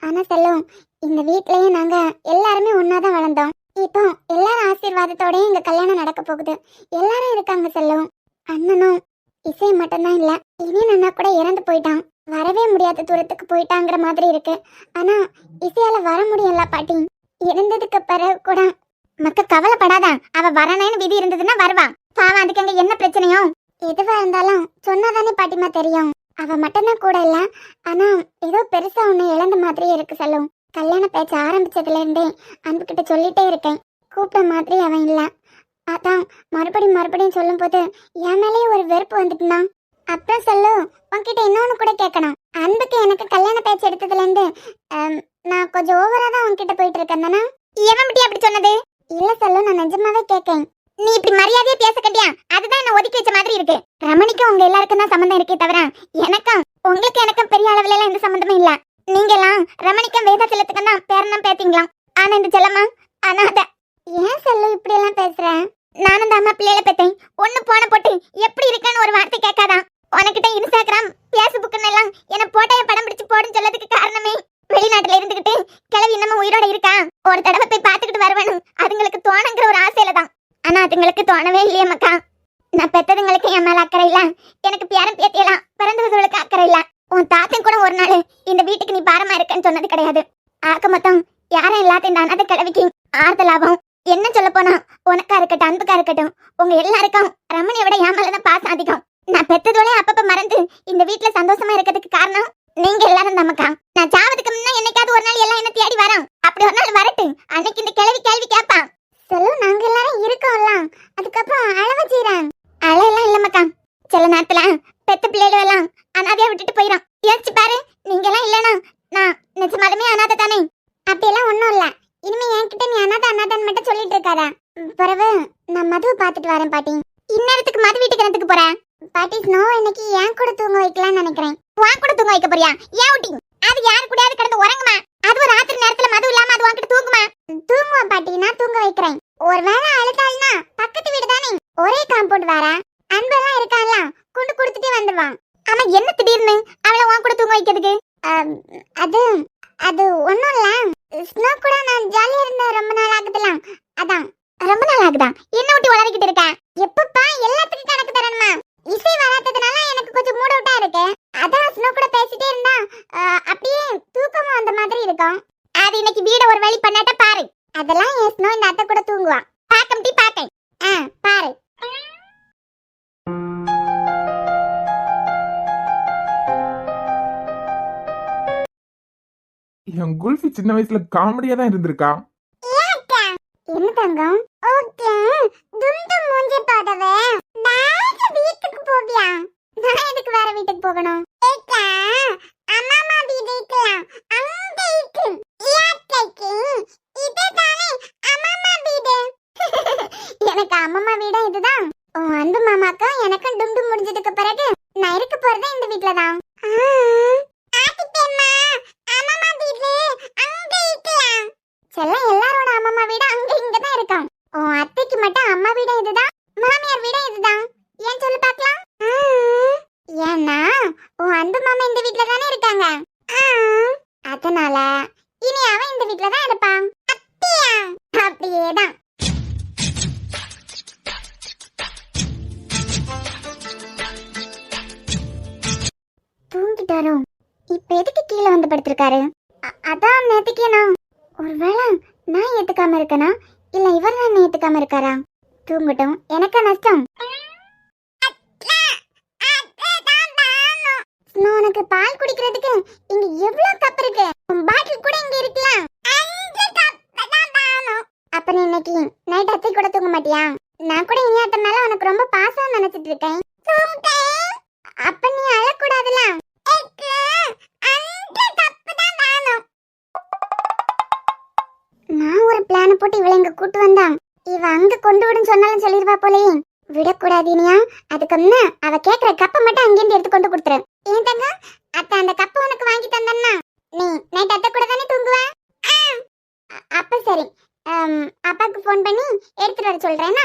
ஆனா செல்லும், இந்த வீட்லயே நாங்க எல்லாருமே ஒன்னாதான் வளர்ந்தோம். இப்போ எல்லாரும் ஆசீர்வாதத்தோடய எங்க கல்யாணம் நடக்க போகுது. எல்லாரும் இருக்காங்க செல்லும். அண்ணனும் இசை மட்டும்தான் இல்ல, இனி அண்ணா கூட இறந்து போயிட்டான். வரவே முடியாத தூரத்துக்கு போயிட்டாங்கிற மாதிரி இருக்கு. ஆனா இசையால வர முடியல பாட்டி. இருந்ததுக்கு பிறகு கூட மக்க கவலைப்படாத, அவ வரணும்னு விதி இருந்ததுன்னா வருவா. பாவம், அதுக்கு அங்க என்ன பிரச்சனையோ? எதுவா இருந்தாலும் சொன்னாதானே பாட்டிமா தெரியும். அவ மட்டும்தான் கூட இல்ல, ஆனா ஏதோ பெருசா ஒண்ணு இழந்த மாதிரியே இருக்கு செல்லும். கல்யாண பேச்ச ஆரம்பிச்சதுல இருந்தே அன்புகிட்ட சொல்லிட்டே இருக்கேன், கூப்பிட்ட மாதிரி அவன் இல்ல. அதான் மறுபடியும் சொல்லும் போது என் மேலேயே ஒரு வெறுப்பு வந்துட்டுனா. அப்புறம் சொல்லு, உன்கிட்ட இன்னொன்னு கூட கேட்கணும். அன்புக்கு எனக்கு கல்யாண பேச்சு எடுத்ததுல இருந்து நான் கொஞ்சம் ஓவரா தான் உன்கிட்ட போயிட்டு இருக்கேன் தானே? எவன் பத்தி அப்படி சொன்னது? இல்ல சொல்லு, நான் நிஜமாவே கேட்கேன். நீ இப்படி மரியாதையா பேச கட்டியா? அதுதான் என்ன ஒதுக்கி வச்ச மாதிரி இருக்கு. ரமணிக்கும் உங்க எல்லாருக்கும் தான் சம்பந்தம் இருக்கே தவிர எனக்கும் எனக்கும் பெரிய அளவுல எல்லாம் எந்த சம்பந்தமும் இல்ல. நீங்க எல்லாம் ரமணிக்கும் வேதாச்சலத்துக்கும் தான் பேரணும் பேத்தீங்களாம். ஆனா இந்த செல்லம்மா அனாத. ஏன் சொல்லு இப்படி எல்லாம் பேசுறேன்? நானும் தான் அம்மா பிள்ளையில பெத்தேன். ஒண்ணு போன போட்டு எப்படி இருக்கன்னு ஒரு வார்த்தை கேட்காதான். உனக்கிட்ட இன்ஸ்டாகிராம் பேஸ்புக்னு எல்லாம் என்ன போட்டோய படம் பிடிச்சு போடுன்னு சொல்லதுக்கு காரணமே வெளிநாட்டுல இருந்துகிட்டு கிளவி இன்னமும் உயிரோட இருக்கா, ஒரு தடவை போய் பாத்துக்கிட்டு வருவேன்னு அதுங்களுக்கு தோணுங்கிற ஒரு ஆசையில தான். ஆனா அதுங்களுக்கு தோணவே இல்லையே மக்கா. நான் பெத்ததுங்களுக்கு என் மேல அக்கறை இல்ல, எனக்கு பேரன் பேத்தியெல்லாம் பிறந்தவர்களுக்கு அக்கறை இல்ல. உன் தாத்தன் கூட ஒரு நாள் இந்த வீட்டுக்கு நீ பாரமா இருக்கன்னு சொன்னது கிடையாது. ஆக்க மொத்தம் யாரும் எல்லாத்தையும் இந்த அனாதை கிளவிக்கு ஆறுதலாகும். என்ன சொல்ல போனா உனக்கா இருக்கட்டும், அன்புக்கா இருக்கட்டும், உங்க எல்லாருக்கும் ரமணியை விட என் மேலதான் பாசம் அதிகம். நான் பெத்ததோட அப்பப்ப மறந்து இந்த வீட்டுல சந்தோஷமா இருக்கிறதுக்கு காரணம் நீங்க எல்லாரும் நமக்கா. நான் சாவதுக்கு முன்னா என்னைக்காவது ஒரு நாள் எல்லாம் என்ன தேடி வரோம். அப்படி ஒரு நாள் வரட்டு, அன்னைக்கு இந்த கேள்வி கேட்பான். சொல்லும், நாங்க எல்லாரும் இருக்கோம்ல, அதுக்கப்புறம் அழவ செய்யறான். அழெல்லாம் இல்ல மக்கா, சில நேரத்துல பெத்த பிள்ளைகள் எல்லாம் அனாதையா விட்டுட்டு போயிடும். யோசிச்சு பாரு, நீங்க எல்லாம் இல்லனா நான் நிஜமாலுமே அனாதை தானே. அப்படியெல்லாம் ஒண்ணும் இல்ல. இனிமே என்கிட்ட நீ அனாதான் மட்டும் சொல்லிட்டு இருக்காத. பிறகு நான் மதுவை பாத்துட்டு வரேன் பாட்டி. இந்நேரத்துக்கு மது வீட்டுக்கு என்னத்துக்கு போறேன் பாட்டி? ஸ்னோ இன்னைக்கு ஏன் கூட தூங்க வைக்கலாம்னு நினைக்கிறேன். உன் கூட தூங்க வைக்க போறியா? ஏன் ஊட்டி? அது யாரு கூடயாவது கிடந்து உறங்குமா? அது ஒரு ராத்திரி நேரத்துல மது இல்லாம அது உன்கிட்ட தூங்குமா? தூங்குவா பாட்டி, நான் தூங்க வைக்கிறேன். ஒருவேளை அழுதாள்னா பக்கத்து வீடு தானே, ஒரே காம்பவுண்ட் வேற, அன்பெல்லாம் இருக்கான்ல, கொண்டு கொடுத்துட்டே வந்துடுவான். ஆமா, என்ன திடீர்னு அவளை உன் கூட தூங்க வைக்கிறதுக்கு? அது அது ஒண்ணும் இல்ல. ஸ்னோ கூட நான் ஜாலியா இருந்த ரொம்ப நாள் ஆகுதுல, அதான். ரொம்ப நாள் ஆகுதா? என்ன ஊட்டி வளர்க்கிட்டு இருக்க? எப்பப்பா எல்லாத்துக்கும் கணக்கு தரணுமா? இசை வராததுனால எனக்கு கொஞ்சம் மூட் அவுட்டா இருக்கு. அதான் ஸ்னோ கூட பேசிட்டே இருந்தா அப்படியே தூக்கமா வந்த மாதிரி இருக்கும். அது இன்னைக்கு வீட ஒரு வழி பண்ணாட்ட பாரு. அதெல்லாம் என் ஸ்னோ இந்த அத்தை கூட தூங்குவா. பாக்கம் டி பாக்கேன். பாரு. என் குல்ஃபி சின்ன வயசுல காமெடியா தான் இருந்திருக்கா. என்ன தங்கம்? ஓகே, துண்டு மூஞ்சி போடவே நான் வீட்டுக்கு போவியா? நான் எதுக்கு வேற வீட்டுக்கு போகணும்? ஏக்கா, அம்மா வீட்டுக்குலாம் அங்க இருக்கு. யாக்கைக்கு இதுதானே அம்மா வீடு. எனக்கு அம்மா வீடு இதுதான். உன் அன்பு மாமாக்கும் எனக்கும் டுண்டு முடிஞ்சதுக்கு பிறகு நான் இருக்க போறதே இந்த வீட்ல தான். செல்லம் எல்லாரோட அம்மா வீடு அங்க இங்க தான் இருக்கான். உன் அத்தைக்கு மட்டும் அம்மா வீடு இதுதான், மாமியார் வீடு இதுதான். ஏன் சொல்லு பார்க்கலாம். ஏன்னா உன் அன்பு மாமா இந்த வீட்ல தானே இருக்காங்க. அதனால இனி அவன் இந்த வீட்ல தான் இருப்பான். அப்படியா? அப்படியேதான். தூங்கிட்டாரோ? இப்ப எதுக்கு கீழே வந்து படுத்திருக்காரு? அதான் நேத்துக்கே நான் ஒருவேளை நான் ஏத்துக்காம இருக்கனா இல்ல இவர் தான் ஏத்துக்காம இருக்காரா? தூங்கட்டும், எனக்கு நஷ்டம். உனக்கு பால் குடிக்கிறதுக்கு இங்க எவ்வளவு கப் இருக்கு? பாட்டில் கூட இங்க இருக்கலாம். அப்ப நீ இன்னைக்கு நைட் அத்தை கூட தூங்க மாட்டியா? நான் கூட இனியாத்த மேல உனக்கு ரொம்ப பாசம் நினைச்சிட்டு இருக்கேன். அப்ப நீ அழக்கூடாதுல. நான் ஒரு பிளான போட்டு இவளை இங்க கூட்டு வந்தான். இவ அங்க கொண்டு விடுன்னு சொன்னாலும் சொல்லிடுவா போலயே. விடக்கூடாது இனியா. அதுக்கு முன்ன அவ கேக்குற கப்பை மட்டும் அங்கிருந்து எடுத்து கொண்டு கொடுத்துரு. ஏன் தங்க, அத்தை அந்த கப்பை உனக்கு வாங்கி தந்தன்னா நீ நைட் அத்தை கூட தானே தூங்குவ. அப்ப சரி, அப்பாக்கு போன் பண்ணி எடுத்துட்டு வர சொல்றேன்னா.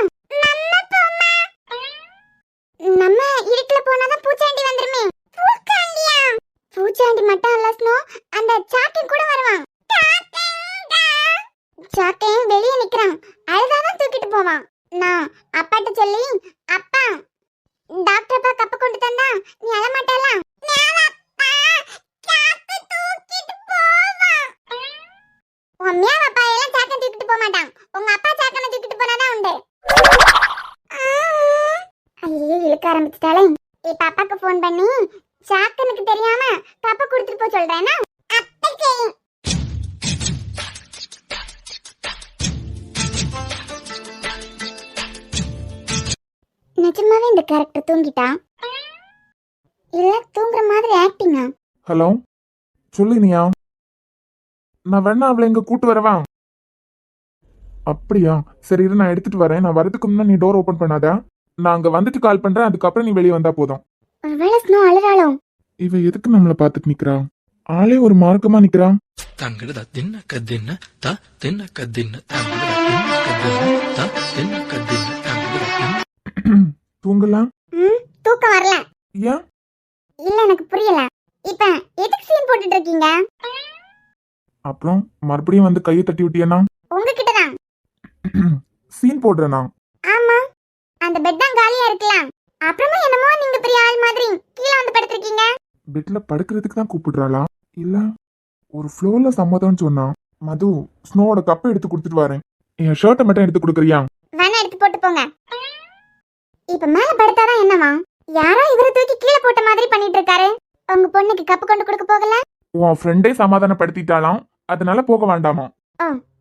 நம்ம இருட்டுல போனாதான் பூச்சாண்டி வந்துருமே. பூச்சாண்டியா? பூச்சாண்டி மட்டும் இல்ல ஸ்னோ, அந்த சாக்கன் கூட வருவான். சாக்கன் வெளியே நிக்கிறான், அழுதாதான் தூக்கிட்டு போவான். நான் அப்பாட்ட சொல்லி, அப்பா டாக்டர் அப்பா கப்ப கொண்டு தந்தா நீ அழ மாட்டாளா? உன் மேவ அப்பா எல்லாம் சாக்கன் தூக்கிட்டு போக மாட்டான். உங்க அப்பா சாக்கனை தூக்கிட்டு போனாதான் உண்டு. ஐயே இழுக்க ஆரம்பிச்சிட்டாலே. இப்ப அப்பாக்கு போன் பண்ணி சாக்கனுக்கு தெரியாம கப்ப கொடுத்துட்டு போ சொல்றேன்னா. அப்பா நிஜமாவே இந்த கேரக்டர் தூங்கிட்டா இல்ல தூங்குற மாதிரி ஆக்டிங்கா? ஹலோ, சொல்லுனியா? நான் வேணா அவளை இங்க கூட்டு வரவா? அப்படியா, சரி இரு, நான் எடுத்துட்டு வரேன். நான் வரதுக்கு முன்னாடி நீ டோர் ஓபன் பண்ணாத. நான் அங்க வந்துட்டு கால் பண்றேன். அதுக்கப்புறம் நீ வெளியே வந்தா போதும். ஒருவேளை ஸ்னோ அழுறாளோ? இவ எதுக்கு நம்மள பாத்துட்டு நிக்கிறா? ஆளே ஒரு மார்க்கமா நிக்கிறா. தங்கடதா தின்ன கதின்ன தா தின்ன கதின்ன தங்கடதா தின்ன கதின்ன தா தின்ன கதின்ன தங்கடதா தூங்கலாம். தூக்கம் வரல. ஏன்? இல்ல எனக்கு புரியல. இப்ப எதுக்கு சீன் போட்டுட்டு இருக்கீங்க? அப்புறம் மறுபடியும் வந்து கையை தட்டி விட்டியனா? உங்ககிட்ட தான். சீன் போடுறேனா? ஆமா, அந்த பெட் தான் காலியா இருக்கலாம். அப்புறமா என்னமோ நீங்க பெரிய ஆள் மாதிரி கீழே வந்து படுத்திருக்கீங்க. பெட்ல படுக்கிறதுக்கு தான் கூப்பிடுறாளா இல்ல ஒரு ஃப்ளோர்ல சம்மதம்னு சொன்னா? மது, ஸ்னோவோட கப்பை எடுத்து கொடுத்துட்டு வரேன். என் ஷர்ட்டை மட்டும் எடுத்து கொடுக்குறியா? வேணா எடுத்து போட்டு போங்க. இப்ப மேல படுத்தாதான் என்னவா? யாரோ இவரை தூக்கி கீழே போட்ட மாதிரி பண்ணிட்டு இருக்காரு. உங்க பொண்ணுக்கு கப்பு கொண்டு கொடுக்க போகல? உன் ஃப்ரெண்டே சமாதானப்படுத்திட்டாலாம், அதனால போக வேண்டாமா?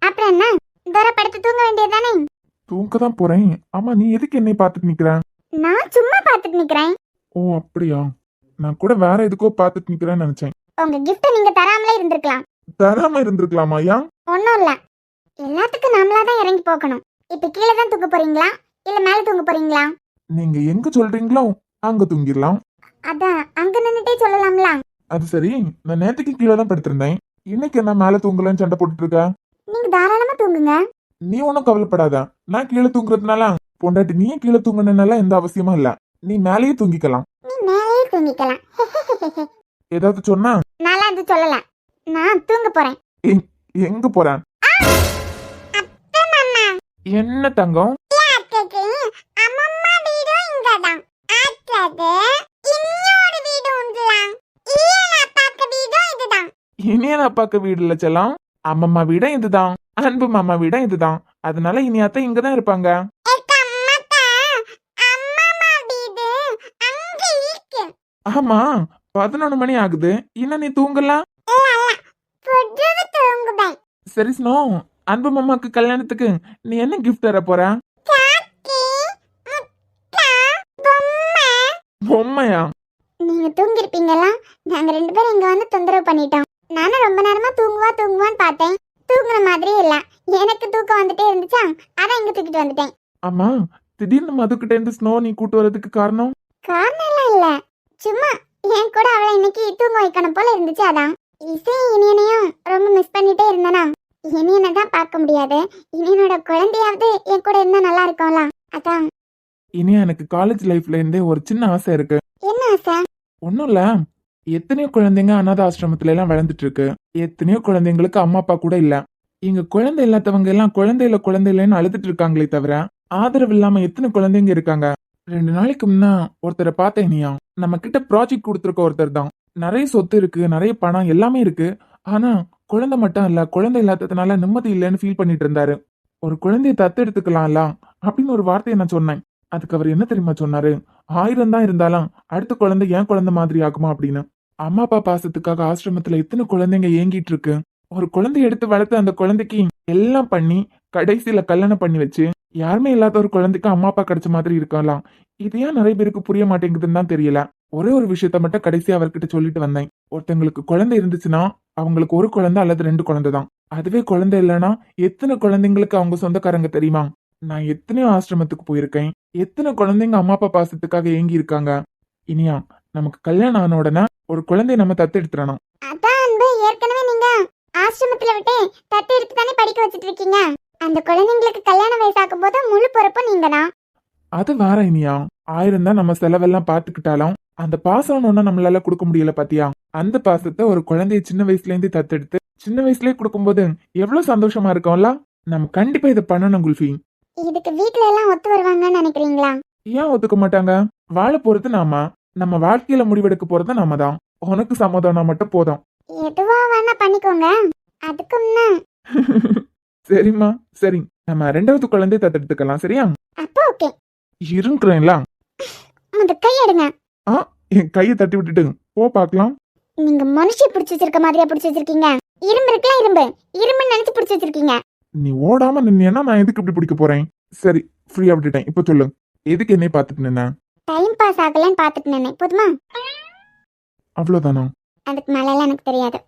அப்புறம் என்ன, தர படுத்து தூங்க வேண்டியதானே? தூங்க தான் போறேன். ஆமா, நீ எதுக்கு என்னை பார்த்துட்டு நிக்கிற? நான் சும்மா பார்த்துட்டு நிக்கிறேன். ஓ அப்படியா, நான் கூட வேற எதுக்கோ பார்த்துட்டு நிக்கிறேன்னு நினைச்சேன். உங்க கிஃப்ட் நீங்க தராமலே இருந்திருக்கலாம். தராம இருந்திருக்கலாமா? யா ஒன்னும் இல்ல, எல்லாத்துக்கும் நாமளா தான் இறங்கி போகணும். இப்ப கீழே தான் தூங்க போறீங்களா இல்ல மேல தூங்க போறீங்களா? நீங்க எங்க சொல்றீங்களோ அங்க தூங்கிடலாம். அதான் அங்க நின்னுட்டே சொல்லலாம்ல. அது சரி, நான் நேத்துக்கு கீழே தான் படுத்திருந்தேன். இன்னைக்கு என்ன மேல தூங்கலன்னு சண்டை போட்டுட்டு இருக்க? நீங்க தாராளமா தூங்குங்க. நீ ஒன்னும் கவலைப்படாத. நான் கீழே தூங்குறதுனால பொண்டாட்டி நீ கீழே தூங்கணும்னால எந்த அவசியமும் இல்ல. நீ மேலேயே தூங்கிக்கலாம். நீ மேலேயே தூங்கிக்கலாம். ஏதாவது சொன்னா? நல்லா அது சொல்லல, நான் தூங்க போறேன். எங்க போறேன்? என்ன தங்கம்? அம்மம்மா வீடும் இங்கதான். அடுத்தது இன்னொரு வீடு உண்டுலாம். இயன் அப்பாக்கு வீடும் இதுதான். இனியன் அப்பாக்கு வீடு இல்ல செல்லம், அம்மம்மா வீடும் இதுதான், அன்பு மாமா வீடும் இதுதான். அதனால இனி அத்தை இங்கதான் இருப்பாங்க. ஆமா, 11 மணி ஆகுது. இன்னும் நீ தூங்கலாம்? சரி ஸ்னோ, அன்பு மாமாக்கு கல்யாணத்துக்கு நீ என்ன கிஃப்ட் தர போற? பொம்மையா? நீங்க தூங்கிருப்பீங்களா? நாங்க 2 பேரும் இங்க வந்து தொந்தரவு பண்ணிட்டோம். நானும் ரொம்ப நேரமா தூங்குவான்னு பார்த்தேன். தூங்குற மாதிரியே இல்ல. எனக்கு தூக்கம் வந்துட்டே இருந்துச்சா, அதான் இங்க தூக்கிட்டு வந்துட்டேன். ஆமா, திடீர்னு மதுக்கிட்ட இருந்து ஸ்னோ நீ கூட்டு வரதுக்கு காரணம்? காரணம் எல்லாம் இல்ல, சும்மா என் கூட அவளை இன்னைக்கு தூங்க வைக்கணும் போல இருந்துச்சு. அதான் இசை இனியனையும் ரொம்ப மிஸ் பண்ணிட்டே இருந்தனா, இனியனை தான் பார்க்க முடியாது, இனியனோட குழந்தையாவது என் கூட இருந்தா நல்லா இருக்கும்ல. அதான். இனி எனக்கு காலேஜ் லைஃப்ல இருந்தே ஒரு சின்ன ஆசை இருக்கு. என்ன ஆசை? ஒன்றும் இல்ல, எத்தனையோ குழந்தைங்க அனாதை ஆசிரமத்துல எல்லாம் வளர்ந்துட்டு இருக்கு. எத்தனையோ குழந்தைங்களுக்கு அம்மா அப்பா கூட இல்ல. இங்க குழந்தை இல்லாதவங்க எல்லாம் குழந்தை இல்லைன்னு அழுதுட்டு இருக்காங்களே தவிர ஆதரவு இல்லாம எத்தனை குழந்தைங்க இருக்காங்க. 2 நாளைக்கு முன்னா ஒருத்தரை பார்த்தேன். இனியா நம்ம கிட்ட ப்ராஜெக்ட் கொடுத்துருக்க ஒருத்தர் தான். நிறைய சொத்து இருக்கு, நிறைய பணம் எல்லாமே இருக்கு. ஆனா குழந்தை மட்டும் இல்ல, குழந்தை இல்லாததுனால நிம்மதி இல்லைன்னு ஃபீல் பண்ணிட்டு இருந்தாரு. ஒரு குழந்தைய தத்து எடுத்துக்கலாம்ல அப்படின்னு ஒரு வார்த்தையை நான் சொன்னேன். அதுக்கு அவர் என்ன தெரியுமா சொன்னாரு? 1000 தான் இருந்தாலும் அடுத்த குழந்தை என் குழந்தை மாதிரி ஆகுமா அப்படின்னு. அம்மா அப்பா பாசத்துக்காக ஆசிரமத்துல எத்தனை குழந்தைங்க ஏங்கிட்டு இருக்கு. ஒரு குழந்தைய எடுத்து வளர்த்து அந்த குழந்தைக்கு எல்லாம் பண்ணி கடைசியில கல்யாணம் பண்ணி வச்சு யாருமே இல்லாத ஒரு குழந்தைக்கு அம்மா அப்பா கிடைச்ச மாதிரி இருக்கலாம். இது ஏன் நிறைய பேருக்கு புரிய மாட்டேங்குதுன்னு தான் தெரியல. ஒரே ஒரு விஷயத்த மட்டும் கடைசியா அவர்கிட்ட சொல்லிட்டு வந்தேன். ஒருத்தங்களுக்கு குழந்தை இருந்துச்சுன்னா அவங்களுக்கு ஒரு குழந்தை அல்லது 2 குழந்தை தான். அதுவே குழந்தை இல்லைன்னா எத்தனை குழந்தைங்களுக்கு அவங்க சொந்தக்காரங்க தெரியுமா? நான் எத்தனையோ ஆசிரமத்துக்கு போயிருக்கேன். எத்தனை குழந்தைங்க அம்மா அப்பா பாசத்துக்காக ஏங்கி இருக்காங்க. இனியா நமக்கு கல்யாணம் ஆன உடனே ஒரு குழந்தைய நம்ம தத்து எடுத்துடணும். அதான் அன்பு, ஏற்கனவே நீங்க ஆசிரமத்துல விட்டு தத்து எடுத்து தானே படிக்க வச்சிட்டு இருக்கீங்க. அந்த குழந்தைங்களுக்கு கல்யாண வயசாக்கும் போது முழு பொறுப்பும் நீங்க தான். அது வேற இனியா. 1000 தான் நம்ம செலவெல்லாம் பாத்துக்கிட்டாலும் அந்த பாசம் ஒன்னும் நம்மளால கொடுக்க முடியல பாத்தியா? அந்த பாசத்தை ஒரு குழந்தைய சின்ன வயசுல இருந்து தத்தெடுத்து சின்ன வயசுலயே கொடுக்கும்போது எவ்வளவு சந்தோஷமா இருக்கும்ல. நம்ம கண்டிப்பா இதை பண்ணணும் குல்ஃபி. இதுக்கு வீட்ல எல்லாம் ஒத்து வருவாங்கன்னு நினைக்கிறீங்களா? ஏன் ஒத்துக்க மாட்டாங்க? வாழ போறது நாம, நம்ம வாழ்க்கையில முடிவெடுக்க போறது நாம தான். உனக்கு சமாதானம் மட்டும் போதும். எதுவா வேணா பண்ணிக்கோங்க, அதுக்கு முன்ன. சரிம்மா சரி, நம்ம 2வது குழந்தைய தத்தெடுத்துக்கலாம். சரியா? அப்போ ஓகே. இருக்கிறேன்ல. அந்த கை எடுங்க. என் கையை தட்டி விட்டுட்டு போ பாக்கலாம். நீங்க மனுஷி பிடிச்சி வச்சிருக்க மாதிரியா பிடிச்சி வச்சிருக்கீங்க? இரும்பு இருக்குல்ல, இரும்புன்னு நினைச்சு பிடிச்சி வச்சிருக்கீங்க. நீ ஓடாம நின்னா நான் எதுக்கு இப்படி பிடிக்க போறேன்? சரி, ஃப்ரீயா விட்டுட்டேன். இப்ப சொல்லு, எதுக்கு என்னை பாத்துட்டு நின்ன? டைம் பாஸ் ஆகலன்னு பாத்துட்டு நின்னேன். போதுமா? அவ்வளவுதானா? அதுக்கு மேல எல்லாம் எனக்கு தெரியாது.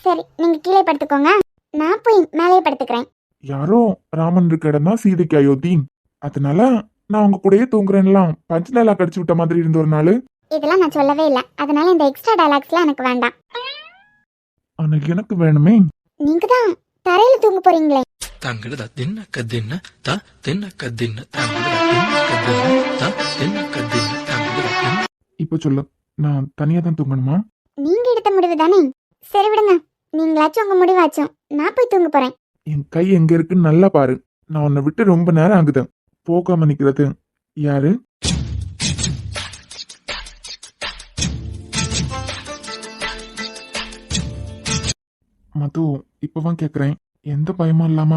சரி, நீங்க கீழே படுத்துக்கோங்க, நான் போய் மேலேயே படுத்துக்கிறேன். யாரோ ராமன் இருக்க இடம் தான் சீதைக்கு அயோத்தி. அதனால நான் உங்க கூடயே தூங்குறேன்லாம் பஞ்சநேலா கடிச்சு விட்ட மாதிரி இருந்த ஒரு நாள். இதெல்லாம் நான் சொல்லவே இல்லை, அதனால இந்த எக்ஸ்ட்ரா டயலாக்ஸ்லாம் எனக்கு வேண்டாம். ஆனா எனக்கு வேணுமே. நீங்க தான் தரையில தூங்க போறீங்களே. தங்கட தின்ன கதின்ன தா தின்ன கதின்ன தங்கட தின்ன கதின்ன தா தின்ன கதின்ன தங்கட. இப்ப சொல்லு, நான் தனியா தான் தூங்கணுமா? நீங்க எடுத்த முடிவு தானே. சரி விடுங்க, நீங்களாச்சும் உங்க முடிவாச்சும், நான் போய் தூங்க போறேன். என் கை எங்க இருக்குன்னு நல்லா பாரு. நான் உன்னை விட்டு ரொம்ப நேரம் ஆகுது. போகாம நிக்கிறது யாரு? மது, இப்பதான் கேக்குறேன். எந்த பயமும் இல்லாம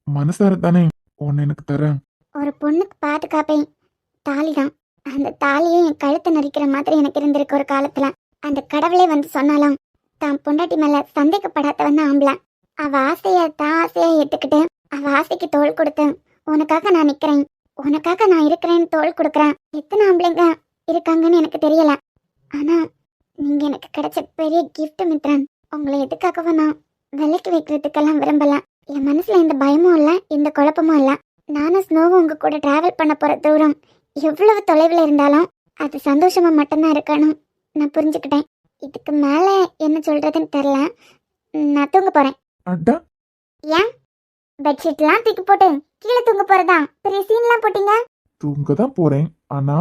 மனசார தானே உன்னை எனக்கு தரேன். ஒரு பொண்ணுக்கு பாதுகாப்பே தாலி தான். அந்த தாலியை என் கழுத்தை நரிக்கிற மாதிரி எனக்கு இருந்திருக்கு ஒரு காலத்துல. அந்த கடவுளே வந்து சொன்னாலும் தான் பொண்டாட்டி மேல சந்தேகப்படாதவன் தான் ஆம்பளை. அவ ஆசைய தான் ஆசையா ஏத்துக்கிட்டு அவ ஆசைக்கு தோள் கொடுத்து உனக்காக நான் நிக்கிறேன், உனக்காக நான் இருக்கிறேன்னு தோள் கொடுக்குறேன். எத்தனை ஆம்பளைங்க இருக்காங்கன்னு எனக்கு தெரியல. ஆனா நீங்க எனக்கு கிடைச்ச பெரிய கிஃப்ட் மித்ரன். உங்களை எதுக்காகவோ நான் விலைக்கு வைக்கிறதுக்கெல்லாம் விரும்பல. என் மனசுல எந்த பயமும் இல்ல, எந்த குழப்பமும் இல்ல. நானும் ஸ்னோவும் உங்க கூட டிராவல் பண்ண போற தூரம் எவ்வளவு தொலைவில் இருந்தாலும் அது சந்தோஷமா மட்டும்தான் இருக்கணும் நான் புரிஞ்சுக்கிட்டேன். இதுக்கு மேல என்ன சொல்றதுன்னு தெரியல. நான் தூங்க போறேன். அட்டா, ஏன் பெட்ஷீட்லாம் தூக்கி போட்டு கீழே தூங்க போறதா பெரிய சீன்லாம் போட்டீங்க? தூங்க தான் போறேன். ஆனா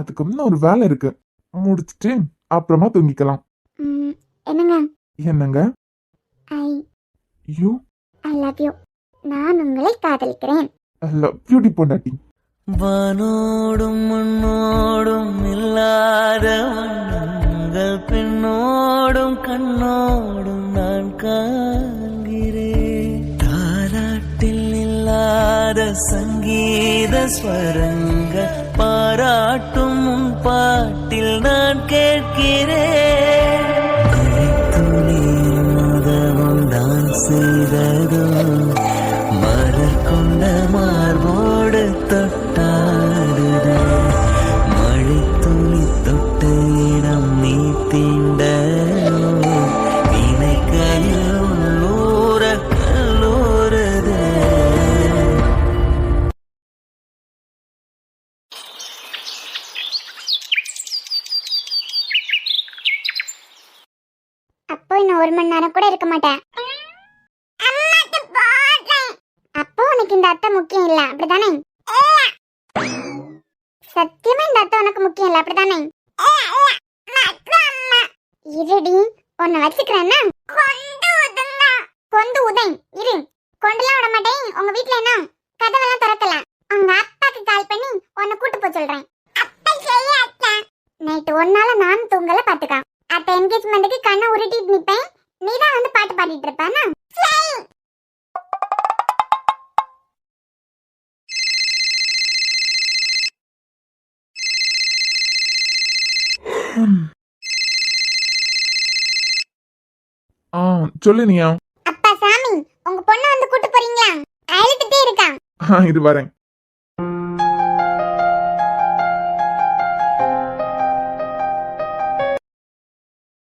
அதுக்கு முன்ன ஒரு வேலை இருக்கு, முடிச்சிட்டு அப்புறமா தூங்கிக்கலாம். என்னங்க? என்னங்க? I you I love you. நான் உங்களை காதலிக்கிறேன். லவ் யூ டி பொண்டாட்டி. வானோடும் மண்ணோடும் இல்லாத வண்ணங்கள் பெண்ணோடும் கண்ணோடும் நான் காண்கிறேன். தாராட்டில் இல்லாத சங்கீத ஸ்வரங்கள் பாராட்டும் உன் பாட்டில் நான் கேட்கிறேன். மதமும் தான் செய்ததோ மலர் கொண்ட மார்போடு தொட்டாடுது. மழை துளி தொட்ட இடம் நீ தீண்ட நினைக்கையில் உள்ளூர கல்லூரது. அப்போ இன்னும் 1 மணி நேரம் கூட இருக்க மாட்டேன். அம்மாக்கு அத்தை முக்கியம் இல்ல அப்படிதானே? சத்தியமா இந்த அத்தை உனக்கு முக்கியம் இல்ல அப்படிதானே? இருடி உன்னை வச்சுக்கிறேன்னா கொண்டு உதய் இரு. கொண்டுலாம் விட மாட்டேன். உங்க வீட்ல என்ன கதவெல்லாம் திறக்கலாம். உங்க அப்பாக்கு கால் பண்ணி உன்னை கூட்டு போக சொல்றேன். நைட்டு ஒன்னால நான் தூங்கல பாத்துக்கான். அத்த என்கேஜ்மெண்ட்டுக்கு கண்ணை உருட்டிட்டு நிப்பேன். நீதான் வந்து பாட்டு பாடிட்டு இருப்பானா? சொல்லு நீயா. அப்பா சாமி, உங்க பொண்ணை வந்து கூட்டு போறீங்களா? அழுதுட்டே இருக்கான். இது வரேன்.